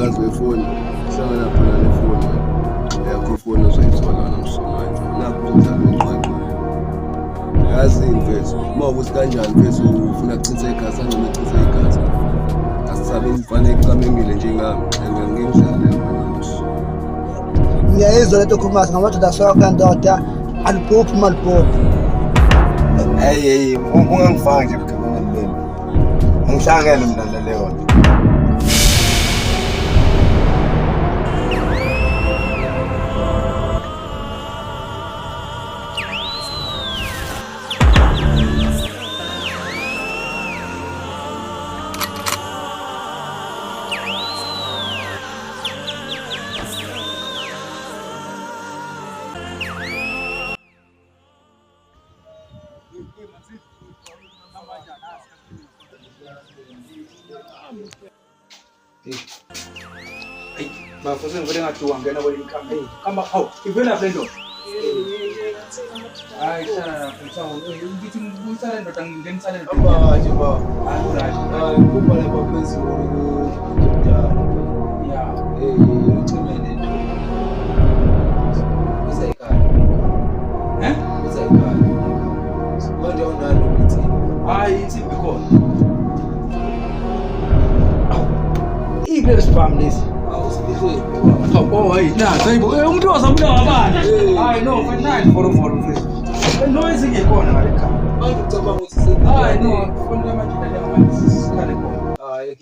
umsakazo wefoni hlangana khona nefoni yakho ifoni ozoyithola namhlanje nakho uzodlala ucwecwe yazi mfethu uma ukuthi kanjani mfethu ufuna kuchitha igazi noma echitha igazi asisabe imfana ecamengile njengami ngingidlale ngiyayizwa lento khuluma ngamadoda sonke ndoda aliphuphi maliphuphi hey ungangifaki nje ebukhebeni bami angihlangene mina naleyo nto. Hey, bafuze ngivele ngathi wangena kwelinkambi. Hey, kamba hawu, ivela phela ndoda. Hayi, sana mfuthango. Ngithi ngibuyisana ndoda ngingenisana ndoda. Hamba nje ba. Hayi, kuba lapha phezulu kudala. ya. Uchimene nje. Usayikhaya. Usayikhaya. Manje unalo ukuthi Hayi, ithi bikhona. Ibe sibamlisi. awusibihle. Oh, hayi, hayibo. Umuntu ozamula wabana. Hayi, no, fanele for mfethu. No izingekhona ngale khaya. Manje ucabanga ukuthi Hayi, no, kufanele manje la manje sikhale khona. hayi